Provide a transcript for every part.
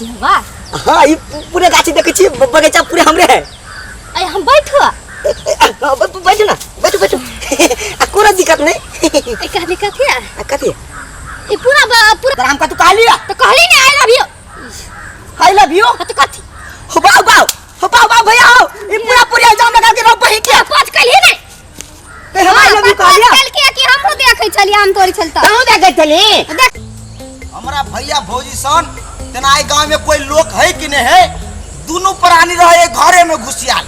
गाछी है बा। हां ई पूरे गाछी देखे छी बगीचा पूरे हमरे है। अय हम बैठो बैठो ना बैठो कोई दिक्कत नहीं। का दिक्कत है कथी ये पूरा हम का तू कह लिया तो कहली नहीं आई लव यू तो कथी हो बाऊ भैया हो ये पूरा जाम लगा के रोप ही क्या पाँच कल ही नहीं ते हम आई लव यू कह लिया कल के कि हमहु देखे चली आम तोड़ी चलता तू देखे चली हमरा भैया भौजी सन तेनाई गांव में कोई लोग है कि नहीं है दोनों प्राणी रहे घरे में घुसियाल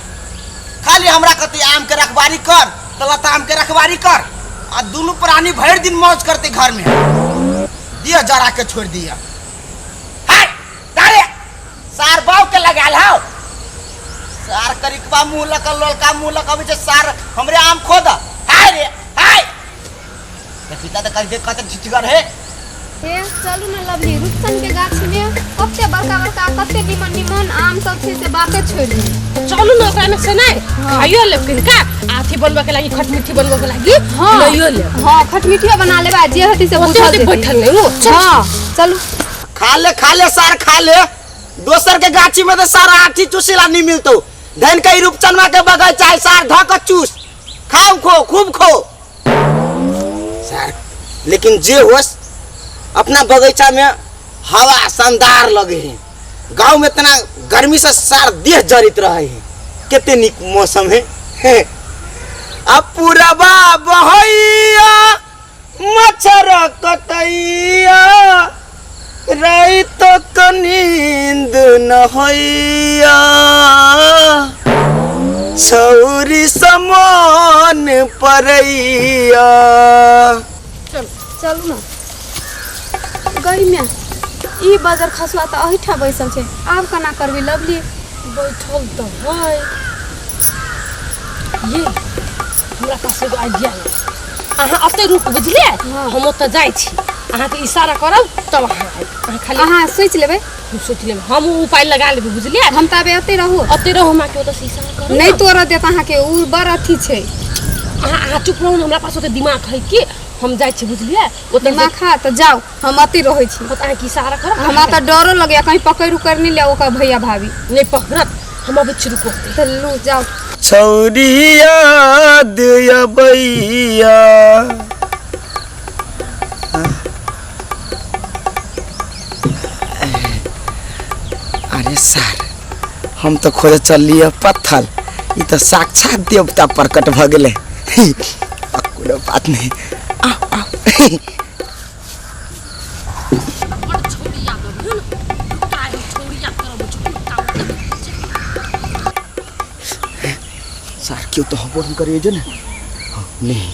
खाली हमरा कहते आम के रखवारी कर तलत आम के रखवारी कर आ दोनों प्राणी भर दिन मौज करते घर में दिया जरा के छोड़ दिया हाय तारे सार बाव के लगाल हाउ सार करिकबा मुंह लका ललका मुंह लका जे सार हमरे आम खोद हाय रे हाय देखिता त कह दे कत झिटगर है हे चलू ना लवली रुपसन के गाछी में कते बड़का कते निमन आम सब से बाके छोड़ दी चलू ना ओकरा में से नहीं खाइयो लेकिन का आथी बनबे के लागि खटमिठी बनबे के लागि लइयो ले हां खटमिठिया बना लेबा जे हती से बैठल नहीं हां चलू खा ले सार खा ले दोसर के गाछी में तो सारा आठी चूसीला नहीं मिलतो धन के रूपचनमा के बगीचा है सार धक चूस खाओ खो खूब खो सार लेकिन जे होस अपना बगीचा में हवा शानदार लगे है गांव में इतना गर्मी से सार देह जरित रहे है कितने निक मौसम है अब पूरा बहैया मच्छर कटैया रही तो नींद न होइया छौरी समान परैया चलू ना गई में ई बाजार खसवा त अहिठा बैसल छे आब कना करबी लवली बैठल तो है ये हमरा पास एगो आइडिया है अहाँ अते रुक बुझलिए हम ओत जाय छी अहाँ के इशारा करब तब अहाँ खाली अहाँ सोच लेबे हम सोच लेब हम उपाय लगा लेब बुझलिए हम तबे अते रहू हमरा के ओत से इशारा करब नहीं तोरा देत अहाँ के उ बड़ अथी छे अहाँ चुप रहू हमरा पास ओते दिमाग है कि हम जाय छी बुझलिए ओत दिमाग खा त जाओ हम अते रहै छी ओत अहाँ के इशारा करब हमरा त डरो लगे कहीं पकड़ उकर नहीं ले ओका भैया भाभी नहीं पकड़त हम अब रुको चलू जाओ छौरिया दिया भैया अरे सर हम तो खोज चलिए पत्थर ये तो साक्षात देवता प्रकट भ गेले कोनो बात नहीं आओ सर क्यों तो हम करिए जो ना नहीं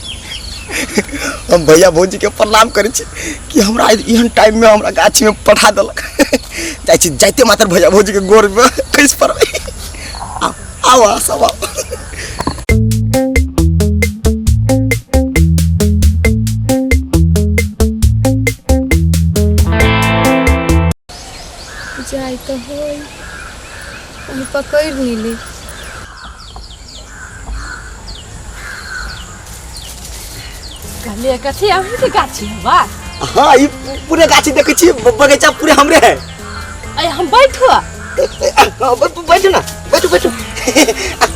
हम भैया भौजी के प्रणाम करे छी कि हमरा एहन टाइम में हमरा गाछी में पठा देलक जाय छी जाइते मात्र भैया भौजी के गोर में कैस पर आओ सब आओ जाय तो होई हम पकड़ नहीं ले कहले कथी अहाँ के गाछी है बा हां ई पूरे गाछी देखे छी बगीचा पूरे हमरे है अय हम बैठो बैठो ना बैठो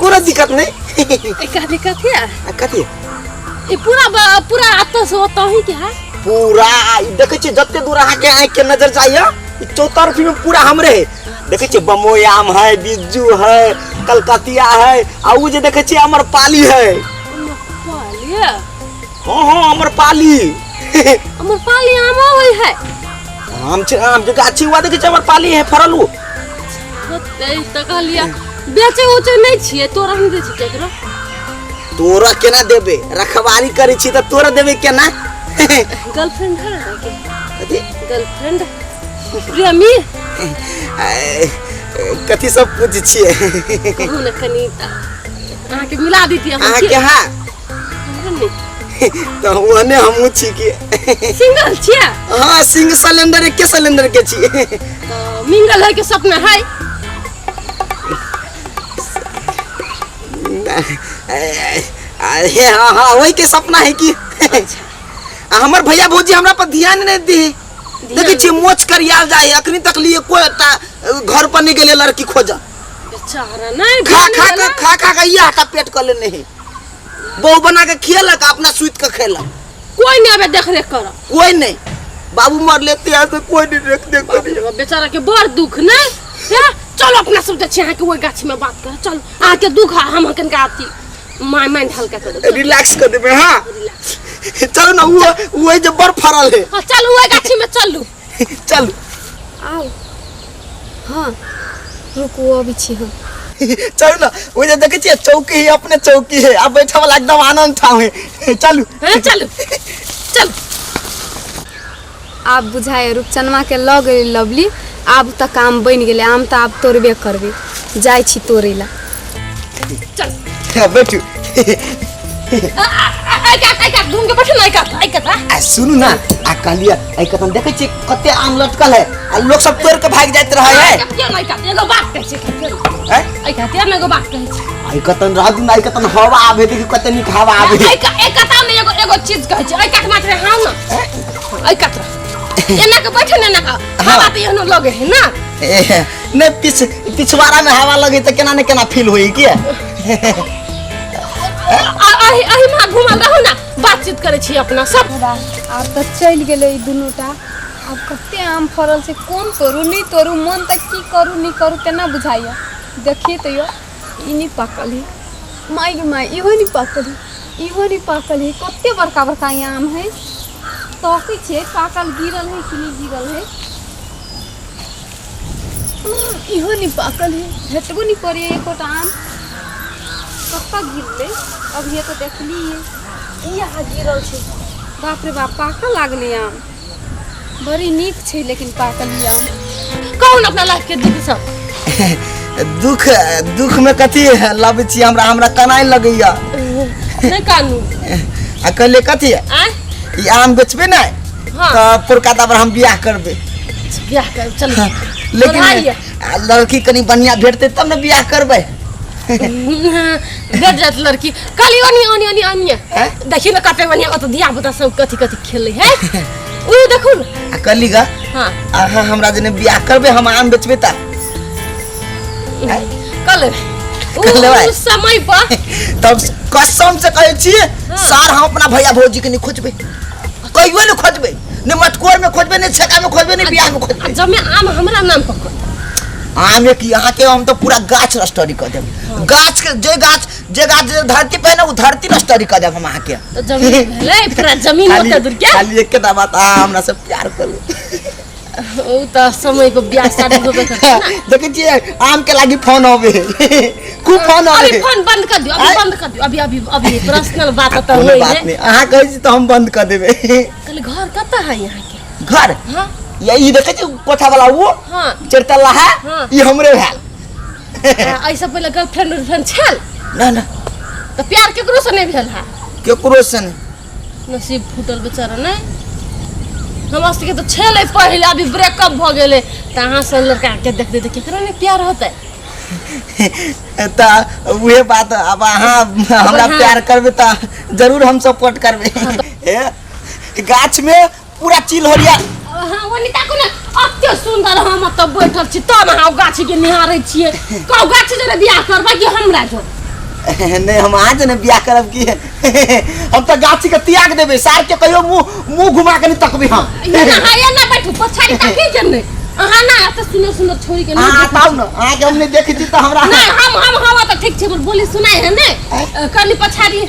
कोई दिक्कत नहीं का दिक्कत है कथी ये पूरा आतो से होता ही क्या है पूरा देखे छी जत्ते दूर आके आंख के नजर जाइए चौतरफी में पूरा हमरे है देखे छी बमोई आम है बिज्जू है कलकतिया है आ उ जे देखे छी अमरपाली है हाँ अमरपाली आम होई है आम जो गाछी हुआ देखे छी अमरपाली है फरल उ त कहलिया बेचे उचे नहीं छिए तोरा हम दे छी केकरो तोरा केना देबे रखवारी करै छी त तोरा देबे केना गर्लफ्रेंड है कथी गर्लफ्रेंड प्रेमी कथी सब पूछ छिए कहू न कनीता अहाँ के मिला दीती अहाँ के हां तो ओने हमहु छी के सिंगल छिया हां सिंग सिलेंडर के सिलेंडर के छी तो मिंगल है के सपना है हां वही के सपना है कि हमर भैया भौजी हमरा पर ध्यान नहीं दे देखै छी मोच करियाल जाए अखनी तक लिए कोई घर पर नहीं गेले लड़की खोजा बेचारा नहीं खा के ये हटा पेट कर लेने है बहू बना के खियलक अपना सूत के खेलक कोई नहीं आवे देख रेख कर कोई नहीं बाबू मर लेते हैं तो कोई नहीं देख कर बेचारा के बड़ दुख नहीं चलो अपना सब अच्छे यहाँ के वो गाछ में बात कर चल आके दुख हम हकन का आती माइंड हल्का कर रिलैक्स कर देबे हां चलो ना वो जो बड़ फरल है हां चल वो गाछी में चलू चल आओ हाँ रुको अभी छी हम चल ना वो जो देखे छी चौकी है अपने चौकी है अब बैठा वाला एकदम आनंद ठाव है चलू हां चलू चल आप बुझाए रूपचनमा के लग लवली आब तक काम बन गेले आम त आब तोड़बे करबे जाय छी तोड़ेला चल बैठू आई घूम के बैठू ना आई सुनू ना आ कहलिया आई कतन देखे छी कते आम लटकल है आ लोग सब तोड़ के भाग जात रहे है एगो बात कहै छी आई कहते ना एगो बात कहै छी आई कतन रात दिन आई कतन हवा आवे देखि कते निक हवा आवे आई कता में एगो चीज कहै छी आई कत मात्र हां ना आई कत एना के बैठे ना का हवा त एहनो लगे है ना ने पिछवाड़ा में हवा लगे त केना ने केना फील होई के आई मां घुमा रहू ना बातचीत करे छी अपना सब आब त चल गेले ई दुनूटा अब कते आम फरल से कोन तोरू नहीं तोरू मन तक की करू नहीं करू केना बुझाइया देखिए तो यो ई नहीं पाकल है माई इहो नहीं पाकल है कते बड़का बड़का आम है तोके छे पाकल गिरल है कि नहीं गिरल है इहो नहीं पाकल है हेतबो नहीं करिए एकोटा आम कत्ता गिरले अब ये तो देखली है यहाँ गिरल छे बाप रे बाप पाकल लागले आम बड़ी नीक छे लेकिन पाकल आम कौन अपना लाइफ के दुख सब दुख में कथी लाबै छी हमरा कनाई लगैया नहीं कानू आ कहले कथी ई आम बेचबे ना हाँ। त पुरका हम बियाह करबे बियाह कर चल लेकिन लड़की कनी बढ़िया भेटते तब ना बियाह करबे भेट जात लड़की काली ओनी देखी ना कते बढ़िया अत दिया बता सब कथी खेले है ओ देखू आ कहली गा हां आहा हमरा जने बियाह करबे हम आम बेचबे ता कल उस समय पर तब कसम से कहै छी सार हम अपना भैया भौजी के नहीं खोजबे कहियो नहीं खोजबे ने मटकोर में खोजबे ने छेका में खोजबे ने बियाह में खोजबे जब मैं आम हमरा नाम पकड़ आम की यहाँ के हम तो पूरा गाछ स्टडी कर देब गाछ के जे गाछ धरती पे ना वो धरती स्टडी कर देब हम अहाँ के तो जमीन भेले पूरा जमीन होता दूर क्या खाली एक के बात हमरा से प्यार करू ओ त समय को ब्याह शादी होबे करता ना देखे छी आम के लागी फोन आवे खूब फोन आवे अभी फोन बंद कर दियो अभी पर्सनल बात त होई है अहाँ कहै छी तो हम बंद कर देबे कल घर कत है यहाँ के घर हां ये देखे छी कोठा वाला वो हां चरतल्ला है ये हमरे भेल ऐसा पहले गर्लफ्रेंड छल ना तो प्यार केकरो से नहीं भेल है केकरो से नहीं नसीब फूटल बेचारा नहीं हमरा के तो छल पहले अभी ब्रेकअप भ गेले त अहाँ से लड़का के देख दे केकरो नहीं प्यार होता ता उहे बात अब अहाँ हमरा प्यार करबे ता जरूर हम सपोर्ट करबे गाछ में पूरा चिलहोरिया हां वनी ताको ना अत्य सुंदर हम त बैठल छी त हम गाछ के निहारै छियै कौ गाछ जरे बियाह करबा कि हमरा जो नहीं हम आज ने बियाह करब की हम तो गाछी के त्याग देबे सार के कहियो मुंह घुमा के नहीं तकबे हम ना बैठू पछाड़ी तके जन्ने अहाँ ना त सुंदर छोरी के नहीं बताऊ ना अहाँ के हमने देखि छी त हमरा नहीं हम त ठीक छै बोली सुनाई है ने कनी पछाड़ी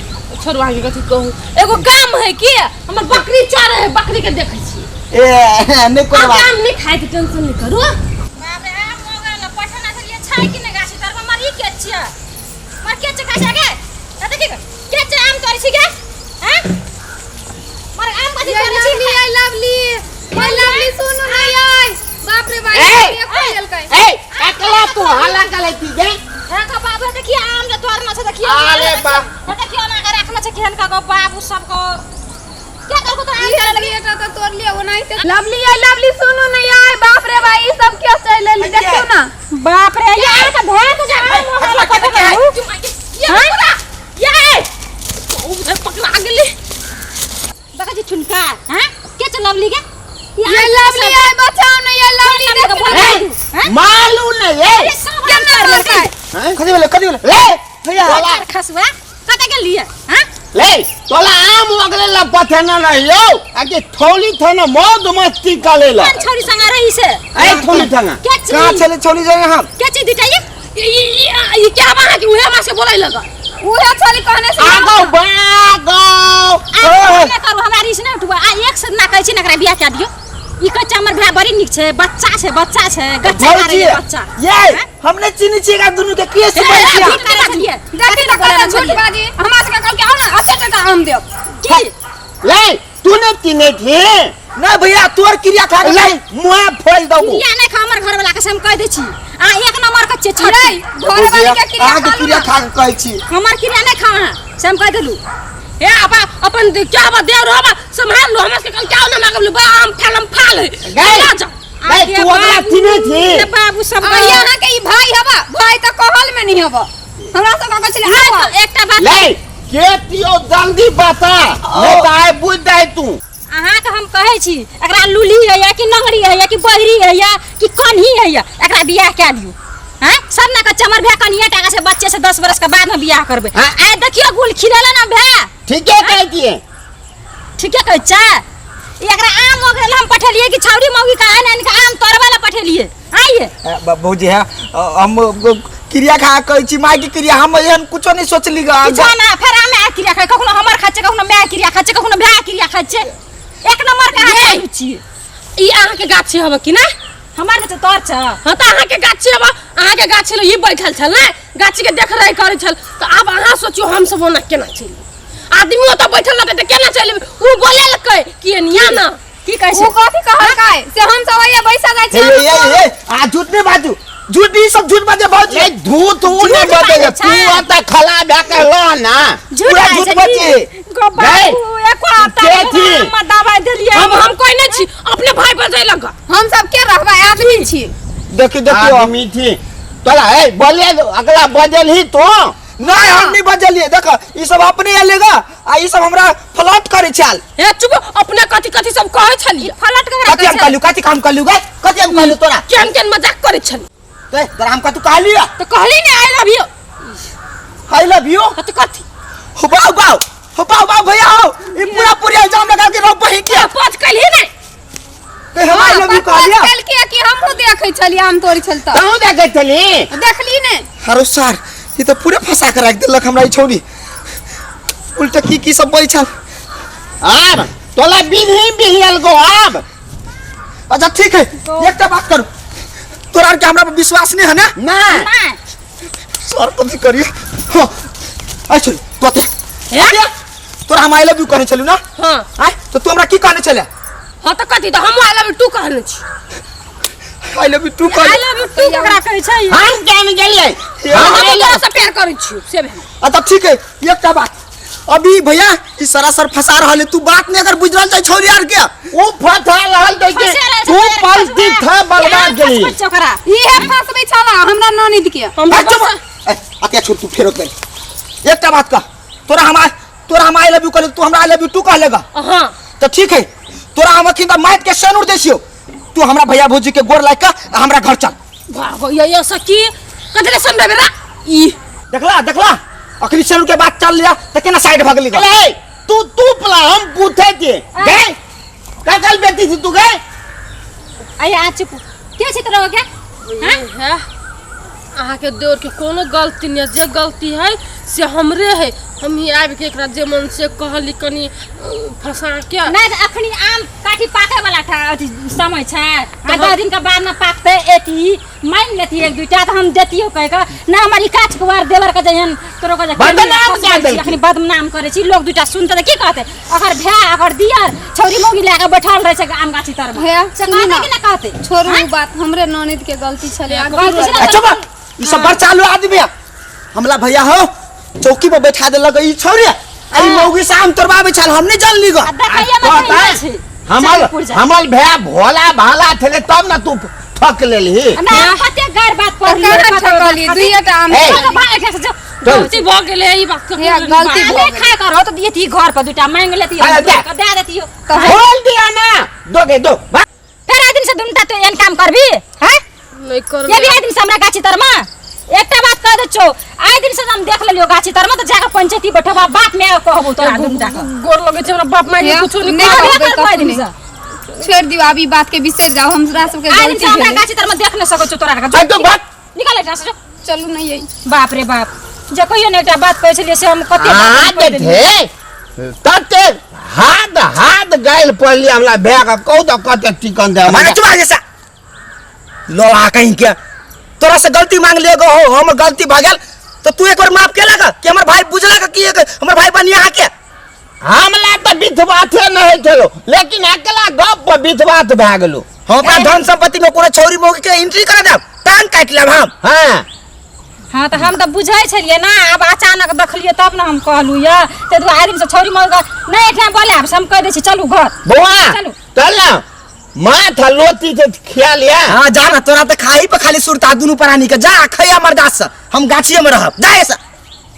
छोरवा के कथि कहू एगो काम है कि हमर बकरी चरे है बकरी के देखै छी ए नहीं करबा काम नहीं खाए के टेंशन नहीं करू बाप रे हम हो गेल पठना से लिए छाई कि ने गाछी तर में मरी के छिया मर के छ खासे के त देखि के छ आम तोरी छी के हैं मर आम कथि तोरी छी आई लवली सुनो ना यार बाप रे भाई ये खोल के ए काकला तो हल्ला कले थी गे हां का बाबू देखिए आम जे तोर न छ देखिए अरे बा देखिए ना के रखना छ केहन का बाबू सब को क्या कर को तो आम ये लगी एक तो तोड़ लिया वो नहीं तो लवली सुनो ना यार बाप रे भाई सब क्या चल ले देखो ना बाप रे ये का भेंट जा मोहला को ये पकड़ा गेली बका जी चुनका हां के छ लवली के ये लवली ने ये क्या कर लेता है कदी बोले ले भैया तोला खसुआ कते के लिए हां ले तोला आम वगले ला पथना न यो आके थोली थना मौज मस्ती कालेला कौन छोरी संग रही से ए थोली थना क्या चीज? कहां चले छोली जाए हम क्या चीज दिखाइए ये क्या बात कि उहे मासे बोलै लगा उहे छोरी कहने से आगो बागो मैं करू हमारी इसने उठवा आ एक से ना कहै छी नकरा बियाह क्या दियो ई कच्चा हमर भाई बड़ी निक छे बच्चा छे गच्चा मारे बच्चा ये हमने चीनी चीगा दोनों के किए से किया देखी ना कहला छोटी बाजी हमरा से कहल के आओ ना अच्छे का आम देब की ले तूने तीने थी ना भैया तोर क्रिया खा ले मुआ फोल दो या नहीं खा हमर घर वाला के से हम कह दे छी आ एक नंबर कच्चे रे छड़ी घर वाली के क्रिया आगे खा क्रिया खा के कहै छी हमर क्रिया नहीं खा से हम कह देलू ए आपा अपन क्या बा देव रहबा संभाल लो हमरा के कल क्या ना मांगब बा आम खालम फाल गई गई तू अगला तीने थी बाबू सब आ यहाँ के ई भाई हवा भाई तो कहल में नहीं हवा हमरा से कहल चले आवा एकटा बात ले के तियो जल्दी बता नहीं तो आए बुझ जाए तू अहाँ के हम कहै छी एकरा लुली है या कि नंगरी है या कि बहरी है या कि कन्ही है या एकरा बियाह क्या दियो हैं सब ना कच्चा हमर भे कनिया टाका से बच्चे से 10 बरस के बाद में बियाह करबे हाँ? आ देखियो गुल खिलेला ना भे ठीक है कहती है ठीक है कहै छ एकरा आम हो गेल हम पठेलिए कि छौरी मौगी का आने का आम तोरबा ला पठेलिए आइए बाबूजी है हम क्रिया खा कहै छी माय की क्रिया हम एहन कुछो नहीं सोचली ग किछो ना फेर आमे आ क्रिया खाय कखनो हमर खाचे कखनो मैं क्रिया खाचे कखनो भे क्रिया खाचे एक नंबर का खाइ छी ई अहाँ के गाछी हबे कि ना हमर त तोर छ हां त अहाँ के गाछी हबे अहाँ के गाछी ल ई बैठल छल ना गाछी के देख रहे करे छल तो अब अहाँ सोचियो हम सब ओना केना चली आदमी तो बैठल रहते त केना चली उ बोले लकै कि निया ना की कहै वो कथी कहल काय से हम सब आइए बैसा जाय छी ए आ झूठ नहीं बाजू झूठ ई सब झूठ बाजे बाबूजी नहीं धूत उने बदले तू आता खला भा के लो ना पूरा झूठ बाजे गो बाबू एको आता के थी? हम दवाई देलिए हम कोई नहीं छी अपने भाई पर जाय लगा हम सब के रहबा आदमी छी देखियो आदमी थी तोला ए बोले अगला बदल ही तो नहीं हम नहीं बजलिए देखो ई सब अपने आलेगा आ ई सब हमरा फ्लर्ट करे चाल ए चुप अपने कथि कथि सब कहै छलिए फलट के कथि हम कहलू कथि काम कहलू गे कथि हम कहलू तोरा केन केन मजाक करे छली ते तोरा हम कतु कहली तो कहली ने I love you I love you तो कथि हो बाऊ भैया हो ई पूरा इल्जाम लगा के रो बही के पाँच कहली नहीं ते हम आई लव यू कहलिया कल के कि हमहु देखै छली आम तोरी छलता तू देखे चली देखली ने हरो सर ये तो पूरे फंसा के रख देलक हमरा ई छोरी उल्टा की सब बोल छल अब तोला बिन्ही बिहियल गो अब अच्छा ठीक है एकटा बात करू तोरा के हमरा पर विश्वास नहीं है ना ना सर कथि करिए हां अच्छा तो ते तोरा हम आई लव यू कहने चलू ना हां आय तो तू हमरा की कहने चले हां तो कथि तो हम आई लव यू टू कहने छी आई लव यू टू आई कह लव यू टू ककरा कहै छै हम जान गेलिए हम तोरा से प्यार करै छी से भेल अच्छा ठीक है एकटा बात अभी भैया ई सरासर फंसा रहल है तू बात नहीं अगर बुझ रहल छै छोरी यार के वो फथा रहल देखे तू पलटी था बर्बाद गेली चोकरा इहे फसबे छला हमरा ननद के हम आके छोड़ तू फेरो कर एकटा बात का तोरा हम आई लव यू कहले तू हमरा आई लव यू टू कह लेगा हां तो ठीक है तोरा हम अखिन त माइट के सनुर देसियो तू हमरा भैया भौजी के गोर लाग के हमरा घर चल वाह ये सकी कदले समझबे रा ई देखला अखनी सनुर के बात चल लिया त केना साइड भागली ग अरे तू पला हम पूछे थे गए कल बेटी थी तू गए आय आ चुप के छै तोरा के हां अहाँ के देवर के कोनो गलती नहीं जे गलती है से हमरे है हम ही आबि के एकरा जे मन से कहली कनी फंसा के नहीं तो अखनी आम काठी पाके वाला था अथी समय छै आ 10 दिन के बाद में पाकते एती मान लेती एक दुटा तो हम देतियो कह के ना हमारी काच कुवार देवर के जहन तोरो के बदनाम कर देलकी। अखनी बदनाम करे छी लोग दुटा सुनते की कहते अगर भै अगर दियर छौरी मौगी लाके बैठल रहे छै आम गाछी तर भैया से कहते कि ना कहते छोरू बात हमरे ननद के गलती छले चुप ई सब बड़ चालू आदमी हमला भैया हो चौकी पर बैठा देलक ई छोरी आई मौगी से आम तोड़बाबे छल हम नहीं जानली ग देखैया में नहीं छै हमल भैया भोला भाला थे तब ना तू ठक लेली ना कते गार बात पर कहाँ ठकली दुइटा आम ए, भाग के जो गलती भ गेले ई बात भैया गलती अरे भऽ गेल। खा कर हो तो दियती घर पर दुटा मांग लेती अरे दे। दे देती हो बोल दिया ना दोगे दो फिर दिन से दुमटा तो एन काम करबी हैं नहीं कर ये भी आइ दिन से हमरा गाछी तर में एकटा बात कह दे छो आइ दिन से हम देख लेलियो गाछी तर में तो जाके पंचायती बैठबा बाप में कहबो तोरा दुनु जाके गोर लगे छै हमरा बाप माय के कुछो नहीं नहीं दिन से छोड़ दियो अभी बात के बिसर जाओ हमरा सबके आइ दिन गलती से हमरा भेलै गाछी तर में देख न सको छो तोरा आई तो बात निकाल एकटा से चलू नहीं यही बाप रे बाप जे कहियो ने एकटा बात कहै छलिए से हम कते हाथ बात कहि देलियै। थे तते हाथ गाइल पड़ली हमरा बैग कौ तो कते चिकन दे माने चुप जैसा लोहा कहीं के तोरा से गलती मांग ले गो हो हमर गलती भ गेल तो तू एक बार माफ केला का कि हमर भाई बुझला का कि हमर भाई बनिया के हमला तो बिथबाथे नहीं थलो लेकिन अकेला गप पर बिथबात भए गेलो हम अपना धन संपत्ति में कोनो छौरी मोगी के एंट्री कर देब टांग काट लेब हम हां हाँ तो हम तो बुझै छलिए ना अब अचानक देखलिए तब ना हम कहलू या ते दु आदमी से छौरी मौगा नहीं एठा बोले अब हम कह दे छी चलू घर बुआ चलू। चल ना माथा लोती से खिया लिया हां जा ना तोरा तो खाई पे खाली सुरता दुनु प्राणी के जा खैया मर्दास से हम गाछिए में रहब जा ऐसा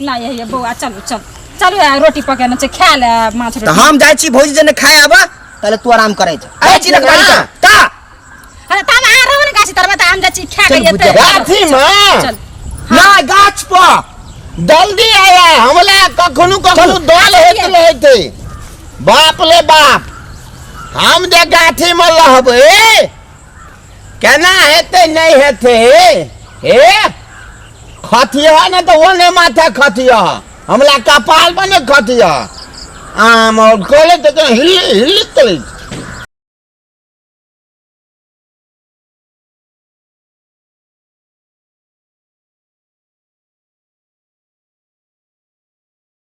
ना ये बउआ चलू चल चलू यार रोटी पकाना छै खा ले माछ तो रोटी हम जाय छी भौजी जने खाए आबा ताले तू आराम करे छ आइ छी रखबारी का का अरे तब आ रहो ना गाछी तर में त हम जा छी खा चल के बुझा। गाछी में चल ना गाछ पर जल्दी आया हमला कखनु दल हेते बाप ले बाप हम जे गाछी में रहबे केना हेते नहीं हेते हे खतिया न तो ओने माथा खतिया हमला कपाल बने खतिया आम और कोले तो हिल हिल